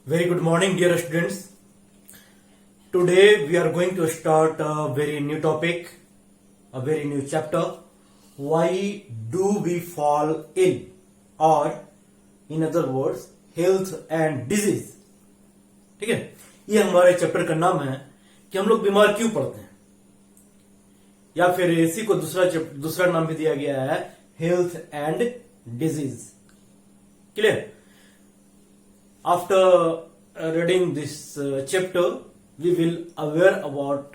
Very good morning, dear students. Today we are going to start a very new topic, a very new chapter. Why do we fall ill? Or, in other words, health and disease. ठीक है, ये हमारे chapter का नाम है कि हम लोग बीमार क्यों पड़ते हैं, या फिर इसी को दूसरा नाम भी दिया गया है health and disease. Clear? After reading this chapter, we will aware about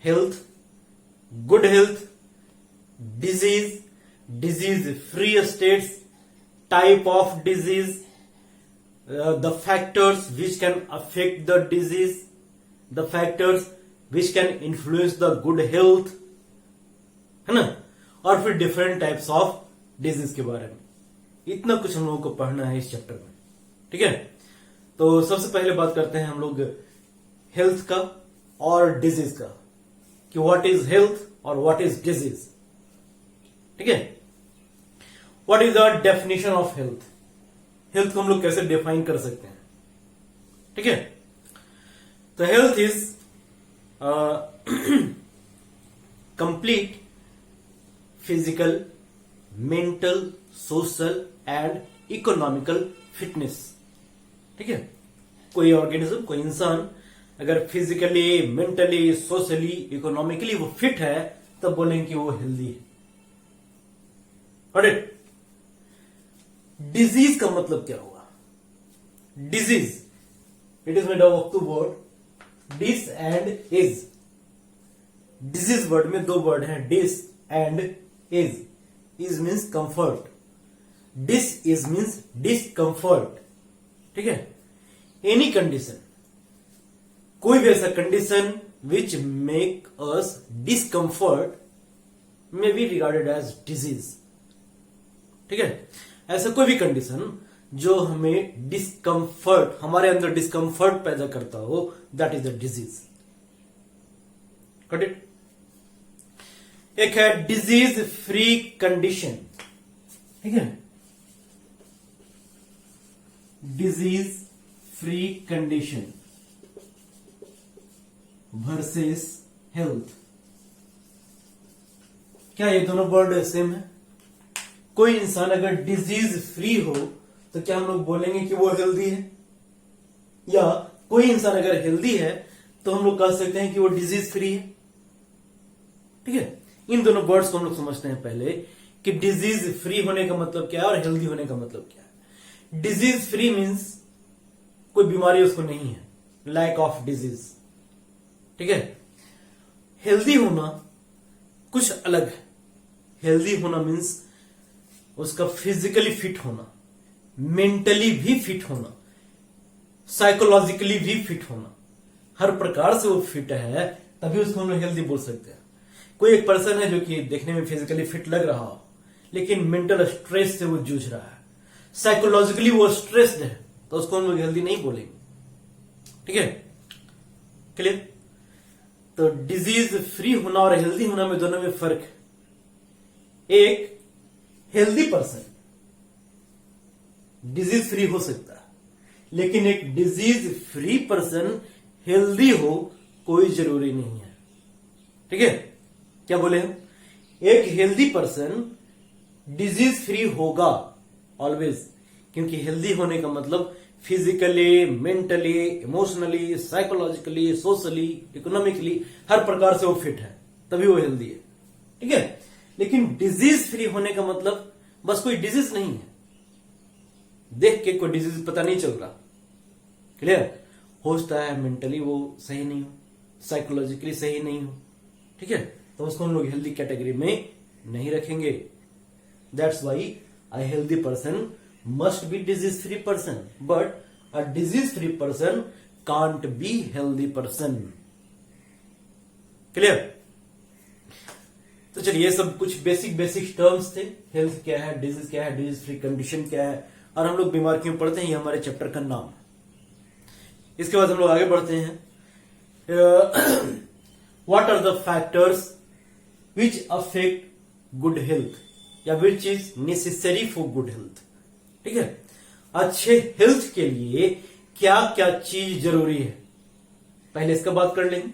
health, good health, disease, disease-free states, type of disease, the factors which can affect the disease, the factors which can influence the good health, है ना? और फिर different types of disease के बारे में. इतना कुछ हम लोगों को पढ़ना है इस चैप्टर में. ठीक है, तो सबसे पहले बात करते हैं हम लोग हेल्थ का और डिजीज का, कि व्हाट इज हेल्थ और व्हाट इज डिजीज. ठीक है, what is the definition of health. Health को हम लोग कैसे डिफाइन कर सकते हैं. ठीक है, तो health is complete physical, mental, social and economical fitness. ठीक है, कोई ऑर्गेनिज्म, कोई इंसान अगर फिजिकली, मेंटली, सोशली, इकोनॉमिकली वो फिट है, तब बोलेंगे कि वो हेल्दी है. ऑलराइट. डिजीज का मतलब क्या होगा? Disease, it is made of two word, dis and ease. Disease word में दो वर्ड हैं, dis and ease. Ease means comfort, dis ease means discomfort. ठीक है, एनी कंडीशन, कोई भी ऐसा condition which make us discomfort may be regarded as disease. ठीक है, ऐसा कोई भी कंडीशन जो हमें डिस्कंफर्ट, हमारे अंदर डिस्कंफर्ट पैदा करता हो, that is the disease. Got it? एक है डिजीज फ्री कंडीशन. ठीक है, disease free condition versus health. क्या ये दोनों वर्ड सेम है? कोई इंसान अगर डिजीज फ्री हो तो क्या हम लोग बोलेंगे कि वो हेल्दी है? या कोई इंसान अगर हेल्दी है तो हम लोग कह सकते हैं कि वो डिजीज फ्री है? ठीक है, इन दोनों वर्ड्स को हम लोग समझते हैं पहले कि डिजीज फ्री होने का मतलब क्या है और हेल्दी होने का मतलब क्या है. डिजीज फ्री मीन्स कोई बीमारी उसको नहीं है, लैक ऑफ डिजीज. ठीक है, हेल्दी होना कुछ अलग है. हेल्दी होना मीन्स उसका फिजिकली फिट होना, मेंटली भी फिट होना, साइकोलॉजिकली भी फिट होना. हर प्रकार से वो फिट है, तभी उसको हम लोग हेल्दी बोल सकते हैं. कोई एक पर्सन है जो कि देखने में फिजिकली फिट लग रहा हो, लेकिन मेंटल स्ट्रेस से वो जूझ रहा है, साइकोलॉजिकली वो स्ट्रेस्ड है, तो उसको हम लोग हेल्दी नहीं बोलेंगे. ठीक है, क्लियर? तो डिजीज फ्री होना और हेल्दी होना में दोनों में फर्क है. एक हेल्दी पर्सन डिजीज फ्री हो सकता है, लेकिन एक डिजीज फ्री पर्सन हेल्दी हो कोई जरूरी नहीं है. ठीक है, क्या बोले हम? एक हेल्दी पर्सन डिजीज फ्री होगा ऑलवेज, क्योंकि हेल्दी होने का मतलब physically, mentally, emotionally, psychologically, socially, economically हर प्रकार से वो फिट है, तभी वो हेल्दी है. ठीक है, लेकिन डिजीज फ्री होने का मतलब बस कोई डिजीज नहीं है, देख के कोई डिजीज पता नहीं चल रहा. क्लियर? हो सकता है मेंटली वो सही नहीं हो, साइकोलॉजिकली सही नहीं हो. ठीक है, तो उसको हम लोग हेल्दी कैटेगरी में नहीं रखेंगे. That's why a healthy person must be disease free person, but a disease free person can't be healthy person. Clear? तो चलिए, ये सब कुछ बेसिक टर्म्स थे. हेल्थ क्या है, डिजीज क्या है, डिजीज फ्री कंडीशन क्या है, और हम लोग बीमार क्यों पड़ते हैं, ये हमारे चैप्टर का नाम. इसके बाद हम लोग आगे बढ़ते हैं. What are the factors which affect good health, या which is necessary for good health. ठीक है, अच्छे हेल्थ के लिए क्या क्या चीज जरूरी है, पहले इसका बात कर लेंगे।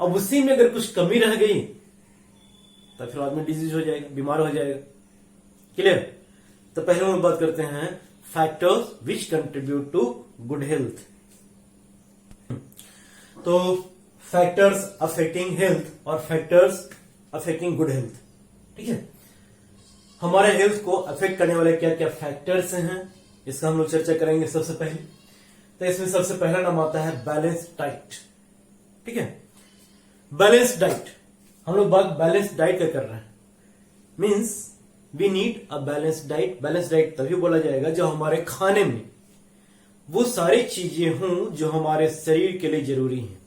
अब उसी में अगर कुछ कमी रह गई तो फिर आदमी डिजीज हो जाएगा, बीमार हो जाएगा। क्लियर? तो पहले हम बात करते हैं factors which contribute to good health. तो फैक्टर्स अफेक्टिंग हेल्थ और फैक्टर्स अफेक्टिंग गुड हेल्थ। ठीक है, हमारे हेल्थ को अफेक्ट करने वाले क्या क्या फैक्टर्स हैं, इसका हम लोग चर्चा करेंगे सबसे पहले। तो इसमें सबसे पहला नाम आता है बैलेंस डाइट। ठीक है, बैलेंस डाइट, हम लोग बात बैलेंस डाइट का कर रहे हैं। Means we need a balance diet. Balance diet तभी बोला जाएगा जब हमारे खाने में वो सारी चीजें हों जो हमारे शरीर के लिए जरूरी हैं।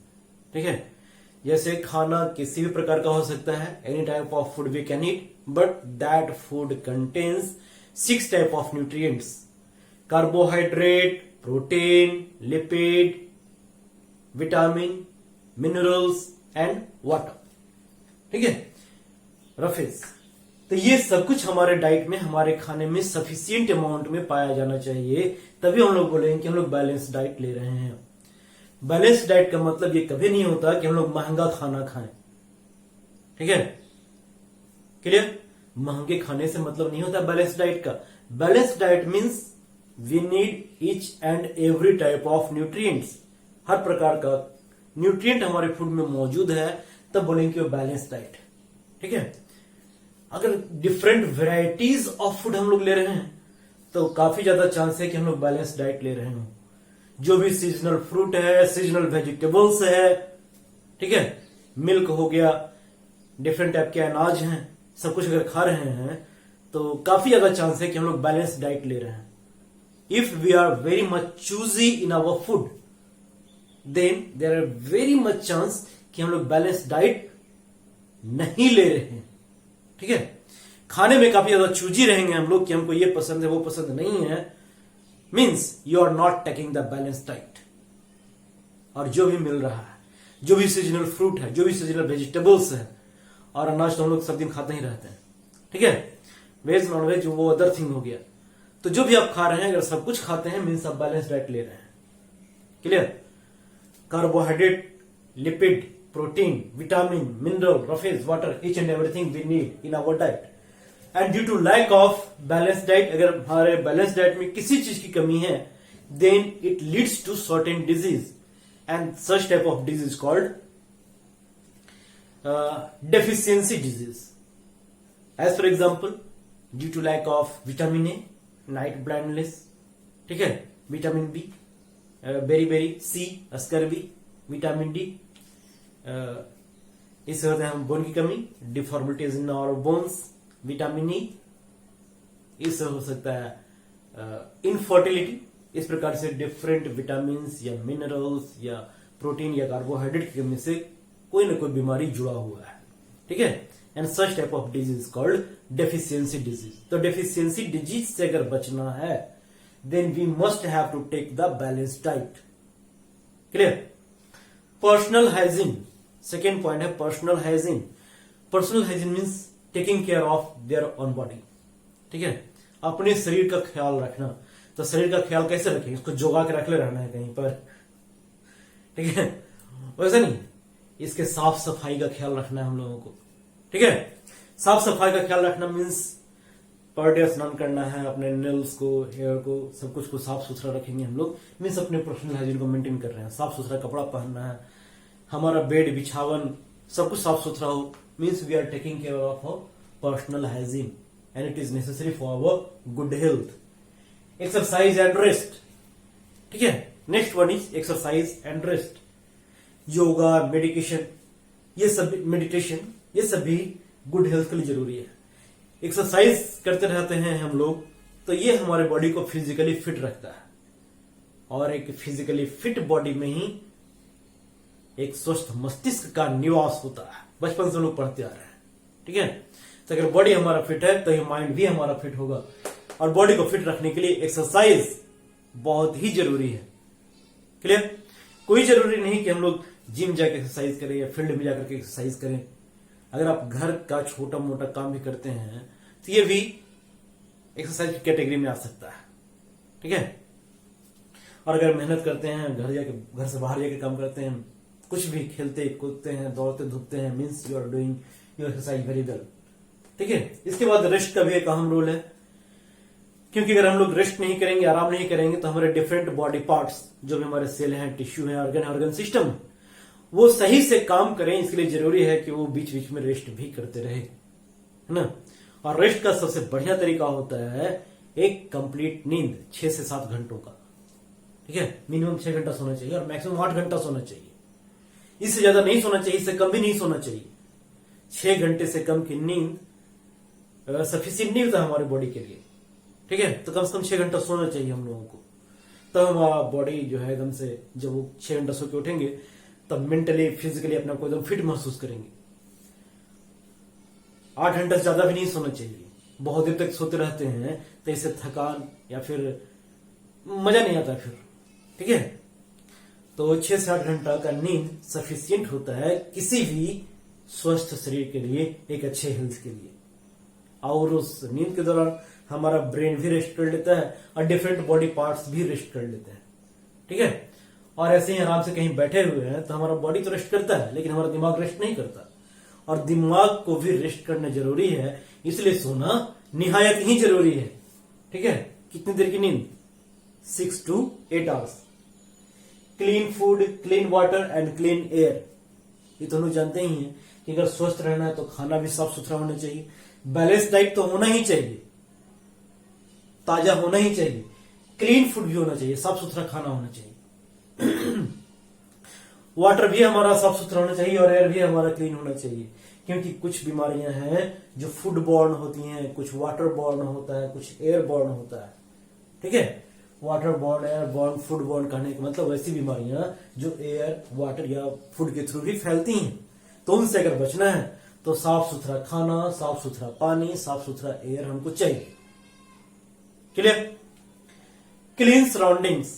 ठीक है, जैसे खाना किसी भी प्रकार का हो सकता है, any type of food we can eat, but that food contains 6 type of nutrients: carbohydrate, protein, lipid, vitamin, minerals and water. ठीक है, रफेज। तो ये सब कुछ हमारे डाइट में, हमारे खाने में सफिशिएंट अमाउंट में पाया जाना चाहिए, तभी हम लोग बोलेंगे कि हम लोग बैलेंस डाइट ले रहे हैं। बैलेंस डाइट का मतलब ये कभी नहीं होता कि हम लोग महंगा खाना खाएं। ठीक है, क्लियर? महंगे खाने से मतलब नहीं होता बैलेंस डाइट का। Balance diet means we need each and every type of nutrients. हर प्रकार का न्यूट्रिएंट हमारे फूड में मौजूद है, तब बोलेंगे वो बैलेंस डाइट। ठीक है, अगर डिफरेंट वेराइटीज ऑफ फूड हम लोग ले रहे हैं तो काफी ज्यादा चांस है कि हम लोग बैलेंस डाइट ले रहे हो। जो भी सीजनल फ्रूट है, सीजनल वेजिटेबल्स है, ठीक है, मिल्क हो गया, डिफरेंट टाइप के अनाज हैं, सब कुछ अगर खा रहे हैं तो काफी ज्यादा चांस है कि हम लोग बैलेंस डाइट ले रहे हैं। If we are very much choosy in our food, then there are very much chance कि हम लोग बैलेंस डाइट नहीं ले रहे हैं। ठीक है, खाने में काफी ज्यादा चूजी रहेंगे हम लोग कि हमको ये पसंद है वो पसंद नहीं है, means you are not taking the balance diet. और जो भी मिल रहा है, जो भी सीजनल फ्रूट है, जो भी सीजनल वेजिटेबल्स है, और अनाज तो हम लोग सब दिन खाते ही रहते हैं। ठीक है, वेज नॉन वेज वो अदर थिंग हो गया। तो जो भी आप खा रहे हैं, अगर सब कुछ खाते हैं मीन्स आप बैलेंस डाइट ले रहे हैं। Clear? Carbohydrate, lipid, protein, vitamin, mineral, roughage, water, each and everything we need in our diet. And due to lack of balance diet, अगर हमारे बैलेंस डाइट में किसी चीज की कमी है, then it leads to certain disease, and such type of disease called deficiency disease. As for example, due to lack of vitamin A, night blindness, ठीक है, vitamin B, beriberi C, scurvy, vitamin D, इससे होता है bone की कमी, deformities in our bones, vitamin E, इससे हो सकता है इनफर्टिलिटी। इस प्रकार से डिफरेंट विटामिन या मिनरल्स या प्रोटीन या कार्बोहाइड्रेट की कमी से कोई ना कोई बीमारी जुड़ा हुआ है। ठीक है, and such type of disease called deficiency disease. तो डेफिशिएंसी डिजीज से अगर बचना है, then we must have to take the balance diet. Clear? Personal hygiene, second point है personal hygiene. Personal hygiene means taking care of their own body. ठीक है, अपने शरीर का ख्याल रखना। तो शरीर का ख्याल कैसे रखें? इसको जोगा के रख ले रहना है कहीं पर। ठीक है, वैसे नहीं, इसके साफ सफाई का ख्याल रखना है हम लोगों को। ठीक है, साफ सफाई का ख्याल रखना मीन्स पर डे स्नान करना है, अपने नेल्स को, हेयर को, सब कुछ को साफ सुथरा रखेंगे हम लोग, मीन्स अपने पर्सनल हाइजीन को मेंटेन कर रहे हैं। साफ सुथरा कपड़ा पहनना है, हमारा बेड बिछावन सब कुछ साफ सुथरा हो, means we are taking care of our personal hygiene and it is necessary for our good health. Exercise and rest. ठीक है, next one is exercise and rest. Yoga, medication, ये सभी गुड हेल्थ के लिए जरूरी है। एक्सरसाइज करते रहते हैं हम लोग तो ये हमारे बॉडी को फिजिकली फिट रखता है, और एक फिजिकली फिट बॉडी में ही एक स्वस्थ मस्तिष्क का निवास होता है। बचपन से लोग पढ़ते आ रहे हैं। ठीक है, तो अगर बॉडी हमारा फिट है तो माइंड भी हमारा फिट होगा, और बॉडी को फिट रखने के लिए एक्सरसाइज बहुत ही जरूरी है। क्लियर? कोई जरूरी नहीं कि हम लोग जिम जाकर एक्सरसाइज करें या फील्ड में जाकर के एक्सरसाइज करें। अगर आप घर का छोटा मोटा काम भी करते हैं तो ये भी एक्सरसाइज की कैटेगरी में आ सकता है। ठीक है, और अगर मेहनत करते हैं, घर से बाहर जाके काम करते हैं, कुछ भी खेलते कूदते हैं, दौड़ते धूपते हैं, means you are doing your exercise very well. ठीक है। इसके बाद रेस्ट का भी एक अहम रोल है, क्योंकि अगर हम लोग रेस्ट नहीं करेंगे, आराम नहीं करेंगे, तो हमारे डिफरेंट बॉडी पार्ट्स, जो भी हमारे सेल हैं, टिश्यू है, ऑर्गन सिस्टम, वो सही से काम करें। इसके लिए जरूरी है कि वो बीच बीच में रेस्ट भी करते रहे, है ना। और रेस्ट का सबसे बढ़िया तरीका होता है एक कंप्लीट नींद 6 से 7 घंटों का। ठीक है। मिनिमम 6 घंटा सोना चाहिए और मैक्सिमम 8 घंटा सोना चाहिए। इससे ज्यादा नहीं सोना चाहिए, इससे कम भी नहीं सोना चाहिए। 6 घंटे से कम की नींद सफिशिएंट नहीं होता हमारे बॉडी के लिए। ठीक है। तो कम से कम 6 घंटा सोना चाहिए हम लोगों को। तब हमारा बॉडी जो है एकदम से, जब वो 6 घंटा सो के उठेंगे, तब मेंटली फिजिकली अपने को एकदम फिट महसूस करेंगे। 8 घंटा से ज्यादा भी नहीं सोना चाहिए। बहुत देर तक सोते रहते हैं तो इससे थकान या फिर मजा नहीं आता फिर। ठीक है। तो 6 से 8 घंटा का नींद सफिशिएंट होता है किसी भी स्वस्थ शरीर के लिए, एक अच्छे हेल्थ के लिए। और उस नींद के दौरान हमारा ब्रेन भी रेस्ट कर लेता है और डिफरेंट बॉडी पार्ट्स भी रेस्ट कर लेते हैं। ठीक है। और ऐसे ही आराम से कहीं बैठे हुए हैं तो हमारा बॉडी तो रेस्ट करता है, लेकिन हमारा दिमाग रेस्ट नहीं करता। और दिमाग को भी रेस्ट करना जरूरी है, इसलिए सोना निहायत ही जरूरी है। ठीक है। कितनी देर की नींद? 6 to 8 hours. Clean food, clean water and clean air, ये तो लोग जानते ही हैं कि अगर स्वस्थ रहना है तो खाना भी साफ सुथरा होना चाहिए, बैलेंस डाइट तो होना ही चाहिए, ताजा होना ही चाहिए, क्लीन फूड भी होना चाहिए, साफ सुथरा खाना होना चाहिए। वाटर भी हमारा साफ सुथरा होना चाहिए और एयर भी हमारा क्लीन होना चाहिए, क्योंकि कुछ बीमारियां हैं जो फूड बॉर्न होती हैं, कुछ वाटर बॉर्न होता है, कुछ एयर बॉर्न होता है। ठीक है। Water borne, air born, food borne कहने का मतलब वैसी बीमारियां जो एयर, वाटर या फूड के थ्रू भी फैलती हैं। तो उनसे अगर बचना है तो साफ सुथरा खाना, साफ सुथरा पानी, साफ सुथरा एयर हमको चाहिए। क्लियर? क्लीन सराउंडिंग्स,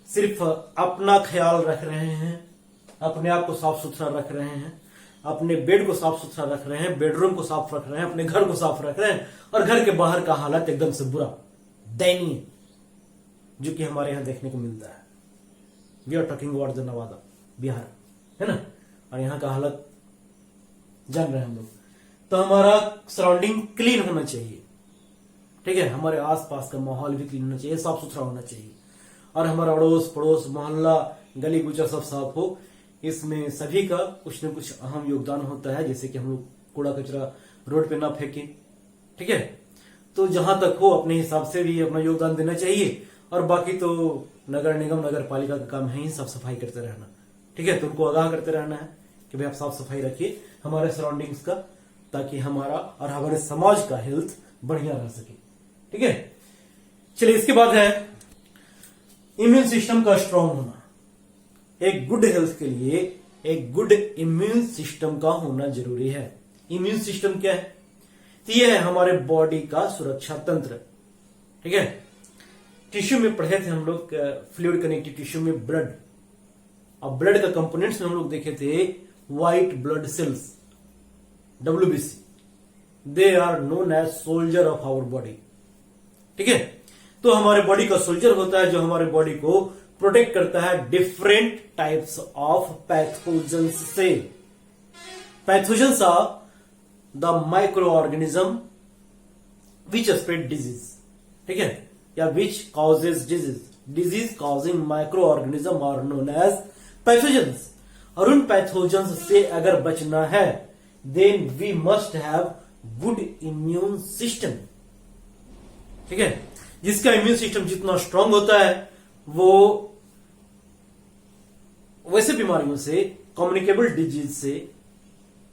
सिर्फ अपना ख्याल रख रहे हैं, अपने आप को साफ सुथरा रख रहे हैं, अपने बेड को साफ सुथरा रख रहे हैं, बेडरूम को साफ रख रहे हैं, अपने घर को साफ रख रहे हैं, और घर के बाहर का हालत एकदम से बुरा, दयनीय, जो कि हमारे यहां देखने को मिलता है। We are talking about the Nawada, Bihar, है ना। और यहाँ का हालत जान रहे हैं हम लोग। तो हमारा सराउंडिंग क्लीन होना चाहिए। ठीक है। हमारे आसपास का माहौल भी क्लीन होना चाहिए, साफ सुथरा होना चाहिए, और हमारा अड़ोस पड़ोस, मोहल्ला, गली गुचा सब साफ हो। इसमें सभी का कुछ न कुछ अहम योगदान होता है, जैसे कि हम लोग कूड़ा कचरा रोड पे ना फेंकें। ठीक है। तो जहां तक हो अपने हिसाब से भी अपना योगदान देना चाहिए, और बाकी तो नगर निगम, नगर पालिका का काम है ही साफ सफाई करते रहना। ठीक है। तो उनको आगाह करते रहना है कि भाई आप साफ सफाई रखिए हमारे सराउंडिंग्स का, ताकि हमारा और हमारे समाज का हेल्थ बढ़िया रह सके। ठीक है। चलिए, इसके बाद है इम्यून सिस्टम का स्ट्रांग होना। एक गुड हेल्थ के लिए एक गुड इम्यून सिस्टम का होना जरूरी है। इम्यून सिस्टम क्या है? तो यह है हमारे बॉडी का सुरक्षा तंत्र। ठीक है। टिश्यू में पढ़े थे हम लोग, फ्लूइड कनेक्टिव टिश्यू में ब्लड, और ब्लड का कंपोनेंट्स में हम लोग देखे थे white blood cells, WBC, they are known as soldier of our body. ठीक है। तो हमारे बॉडी का सोल्जर होता है जो हमारे बॉडी को प्रोटेक्ट करता है डिफरेंट टाइप्स ऑफ पैथोजेंस से। Pathogens are the microorganism which spread disease. ठीक है। या which causes disease, disease causing microorganism are known as pathogens. और उन पैथोजेंस से अगर बचना है then we must have good immune system. ठीक है। जिसका इम्यून सिस्टम जितना स्ट्रांग होता है वो वैसे बीमारियों से, कम्युनिकेबल डिजीज से,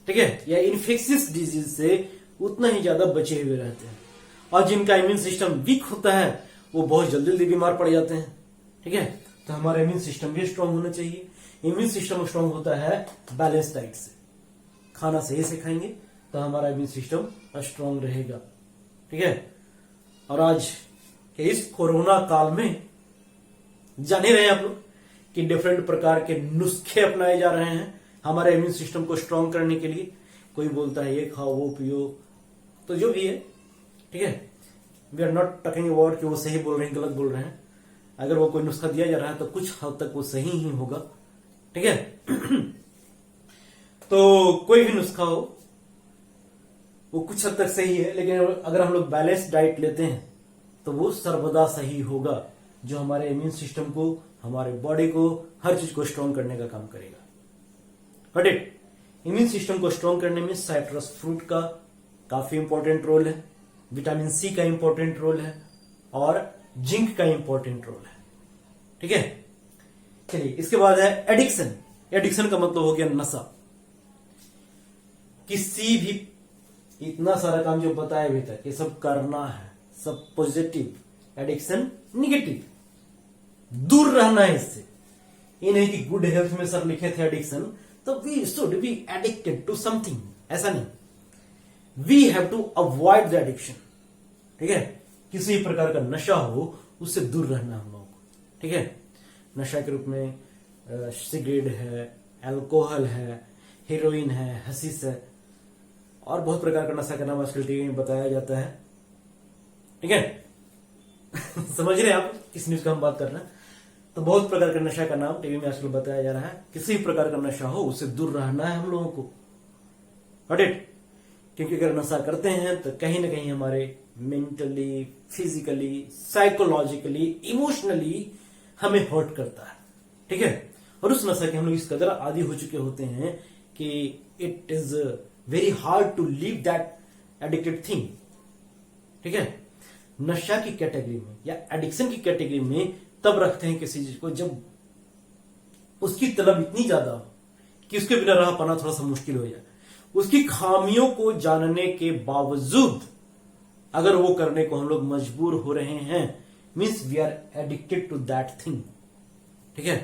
ठीक है, या इन्फेक्शियस डिजीज से उतना ही ज्यादा बचे हुए रहते हैं। और जिनका इम्यून सिस्टम वीक होता है वो बहुत जल्दी जल्दी बीमार पड़ जाते हैं। ठीक है। तो हमारा इम्यून सिस्टम भी स्ट्रांग होना चाहिए। इम्यून सिस्टम स्ट्रांग होता है बैलेंस डाइट से। खाना सही से खाएंगे तो हमारा इम्यून सिस्टम स्ट्रांग रहेगा। ठीक है। और आज के इस कोरोना काल में जान ही रहे हैं आप लोग कि डिफरेंट प्रकार के नुस्खे अपनाए जा रहे हैं हमारे इम्यून सिस्टम को स्ट्रांग करने के लिए। कोई बोलता है ये खाओ वो पियो, तो जो भी है, ठीक है, we are not talking about कि वो सही बोल रहे हैं गलत बोल रहे हैं, अगर वो कोई नुस्खा दिया जा रहा है तो कुछ हद तक वो सही ही होगा, ठीक है। तो कोई भी नुस्खा हो वो कुछ हद तक सही है, लेकिन अगर हम लोग बैलेंस डाइट लेते हैं तो वो सर्वदा सही होगा, जो हमारे इम्यून सिस्टम को, हमारे बॉडी को, हर चीज को स्ट्रॉन्ग करने का काम करेगा। Got it. इम्यून सिस्टम को स्ट्रॉन्ग करने में साइट्रस फ्रूट का काफी इंपॉर्टेंट रोल है, विटामिन सी का इंपॉर्टेंट रोल है और जिंक का इंपॉर्टेंट रोल है, ठीक है। चलिए, इसके बाद है एडिक्शन। एडिक्शन का मतलब हो गया नशा। किसी भी इतना सारा काम जो बताया अभी तक, ये सब करना है, सब पॉजिटिव, एडिक्शन निगेटिव, दूर रहना है इससे। ये नहीं कि गुड हेल्थ में सर लिखे थे एडिक्शन तो we should be addicted to something, ऐसा नहीं। We have to avoid the addiction, ठीक है। किसी भी प्रकार का नशा हो उससे दूर रहना हम लोगों को, ठीक है। नशा के रूप में सिगरेट है, अल्कोहल है, हेरोइन है, हसीस है और बहुत प्रकार का नशा का नाम आजकल टीवी में बताया जाता है, ठीक है। समझ रहे हैं आप किस न्यूज का हम बात कर रहे हैं? तो बहुत प्रकार का नशा का नाम टीवी में आजकल बताया जा रहा है। किसी भी प्रकार का नशा हो उससे दूर रहना है हम लोगों को, गॉट इट। क्योंकि अगर नशा करते हैं तो कहीं ना कहीं हमारे मेंटली, फिजिकली, साइकोलॉजिकली, इमोशनली हमें हर्ट करता है, ठीक है। और उस नशा के हम लोग इस कदर आदी हो चुके होते हैं कि it is very hard to leave that addicted thing, ठीक है। नशा की कैटेगरी में या एडिक्शन की कैटेगरी में तब रखते हैं किसी चीज को जब उसकी तलब इतनी ज्यादा हो कि उसके बिना रह पाना थोड़ा सा मुश्किल हो जाए। उसकी खामियों को जानने के बावजूद अगर वो करने को हम लोग मजबूर हो रहे हैं, means we are addicted to that thing, ठीक है।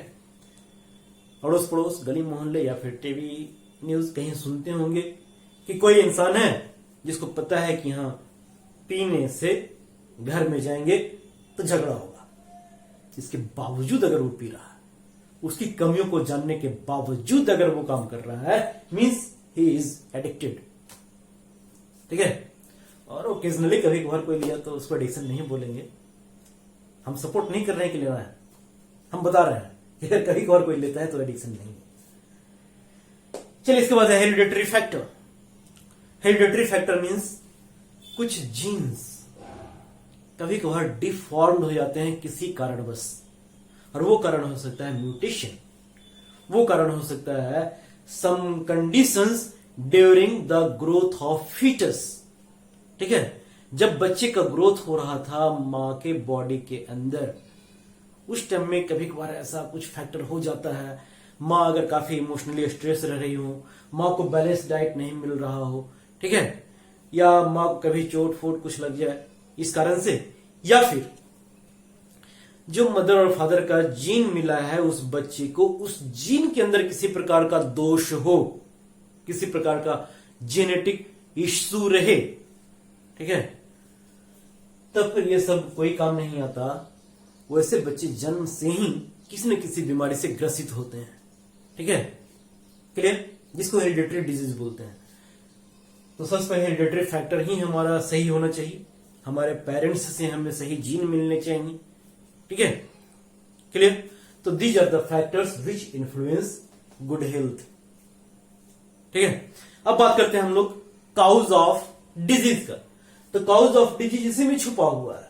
अड़ोस पड़ोस, गली मोहल्ले या फिर टीवी न्यूज कहीं सुनते होंगे कि कोई इंसान है जिसको पता है कि हाँ पीने से घर में जाएंगे तो झगड़ा होगा, इसके बावजूद अगर वो पी रहा है, उसकी कमियों को जानने के बावजूद अगर वो काम कर रहा है, मीन्स ही इज एडिक्टेड, ठीक है। और ओकेजनली कभी कभार कोई लिया तो उसको एडिक्शन नहीं बोलेंगे, हम सपोर्ट नहीं कर रहे हैं कि लेना है, हम बता रहे हैं कि अगर कभी कभार कोई लेता है तो एडिक्शन नहीं है। चलिए, इसके बाद है hereditary factor. Hereditary factor means कुछ जीन्स कभी कभार डिफॉर्म्ड हो जाते हैं किसी कारणवश, और वो कारण हो सकता है म्यूटेशन, वो कारण हो सकता है some conditions during the growth of foetus, ठीक है। जब बच्चे का ग्रोथ हो रहा था मां के बॉडी के अंदर, उस टाइम में कभी कभार ऐसा कुछ फैक्टर हो जाता है। मां अगर काफी इमोशनली स्ट्रेस रह रही हो, मां को बैलेंस डाइट नहीं मिल रहा हो, ठीक है, या मां को कभी चोट फोट कुछ लग जाए इस कारण से, या फिर जो मदर और फादर का जीन मिला है उस बच्चे को, उस जीन के अंदर किसी प्रकार का दोष हो, किसी प्रकार का जेनेटिक इश्यू रहे, ठीक है, तब फिर ये सब कोई काम नहीं आता। वैसे बच्चे जन्म से ही किसी न किसी बीमारी से ग्रसित होते हैं, ठीक है, क्लियर, जिसको हेरिडिटरी डिजीज बोलते हैं। तो सबसे पहले हेरिडिटरी फैक्टर ही हमारा सही होना चाहिए, हमारे पेरेंट्स से हमें सही जीन मिलने चाहिए, ठीक है, क्लियर। तो these are the factors which influence good health, ठीक है। अब बात करते हैं हम लोग काउज ऑफ डिजीज का। तो काउज ऑफ डिजीज इसी में छुपा हुआ है,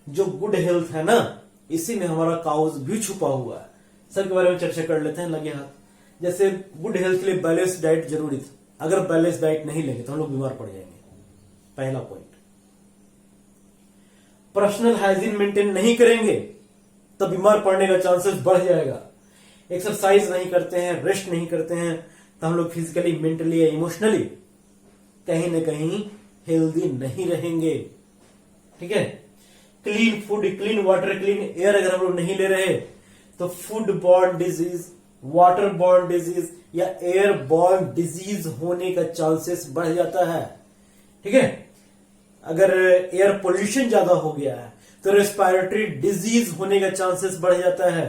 जो गुड हेल्थ है ना, इसी में हमारा काउज भी छुपा हुआ है। सर के बारे में चर्चा कर लेते हैं, लगे हाथ। जैसे गुड हेल्थ के लिए बैलेंस डाइट जरूरी था, अगर बैलेंस डाइट नहीं लेंगे तो हम लोग बीमार पड़ जाएंगे, पहला पॉइंट। पर्सनल हाइजीन मेंटेन नहीं करेंगे तो बीमार पड़ने का चांसेस बढ़ जाएगा। एक्सरसाइज नहीं करते हैं, रेस्ट नहीं करते हैं, तो हम लोग फिजिकली, मेंटली या इमोशनली कहीं ना कहीं हेल्दी नहीं रहेंगे, ठीक है। Clean food, clean water, clean air अगर हम लोग नहीं ले रहे तो food borne disease, water borne disease या एयर बॉर्न डिजीज होने का चांसेस बढ़ जाता है, ठीक है। अगर एयर पोल्यूशन ज्यादा हो गया है तो रेस्पिरेटरी डिजीज होने का चांसेस बढ़ जाता है।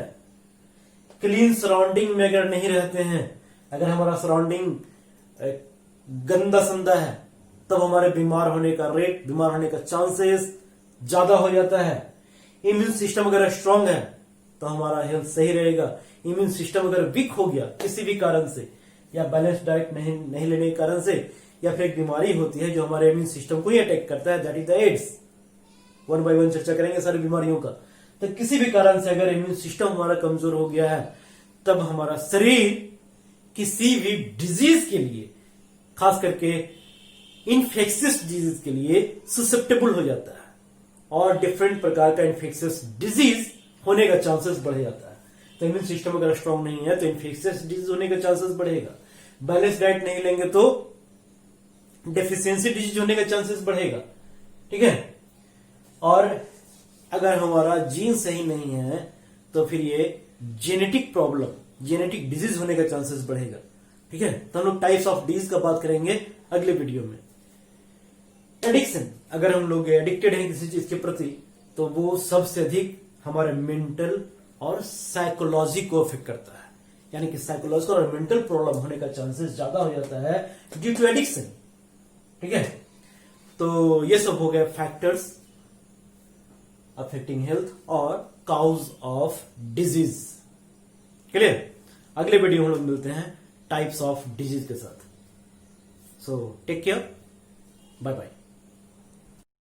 क्लीन सराउंडिंग में अगर नहीं रहते हैं, अगर हमारा सराउंडिंग गंदा संदा है, तब हमारे बीमार होने का रेट, बीमार होने का चांसेस ज्यादा हो जाता है। इम्यून सिस्टम अगर स्ट्रांग है तो हमारा हेल्थ सही रहेगा। इम्यून सिस्टम अगर वीक हो गया किसी भी कारण से, या बैलेंस डाइट नहीं लेने के कारण से, या फिर एक बीमारी होती है जो हमारे इम्यून सिस्टम को ही अटैक करता है, that is the AIDS. 1 by 1 चर्चा करेंगे सारी बीमारियों का। तो किसी भी कारण से अगर इम्यून सिस्टम हमारा कमजोर हो गया है, तब हमारा शरीर किसी भी डिजीज के लिए, खास करके इन्फेक्शियस डिजीज के लिए ससेप्टेबल हो जाता है, और डिफरेंट प्रकार का इन्फेक्शियस डिजीज होने का चांसेस बढ़ जाता है। तो इम्यून सिस्टम अगर स्ट्रांग नहीं है तो इन्फेक्शियस डिजीज होने का चांसेस बढ़ेगा। बैलेंस डाइट नहीं लेंगे तो डेफिशिएंसी डिजीज होने का चांसेस बढ़ेगा, ठीक है। और अगर हमारा जीन सही नहीं है तो फिर ये जेनेटिक प्रॉब्लम, जेनेटिक डिजीज होने का चांसेस बढ़ेगा, ठीक है। तो हम लोग टाइप्स ऑफ डिजीज का बात करेंगे अगले वीडियो में। एडिक्शन, अगर हम लोग एडिक्टेड हैं किसी चीज के प्रति, तो वो सबसे अधिक हमारे मेंटल और साइकोलॉजी को अफेक्ट करता है, यानी कि साइकोलॉजिकल और मेंटल प्रॉब्लम होने का चांसेस ज्यादा हो जाता है ड्यू टू एडिक्शन, ठीक है। तो ये सब हो गए फैक्टर्स अफेक्टिंग हेल्थ और काउज ऑफ डिजीज। क्लियर? अगले वीडियो में हम लोग मिलते हैं टाइप्स ऑफ डिजीज के साथ। So take care, bye bye.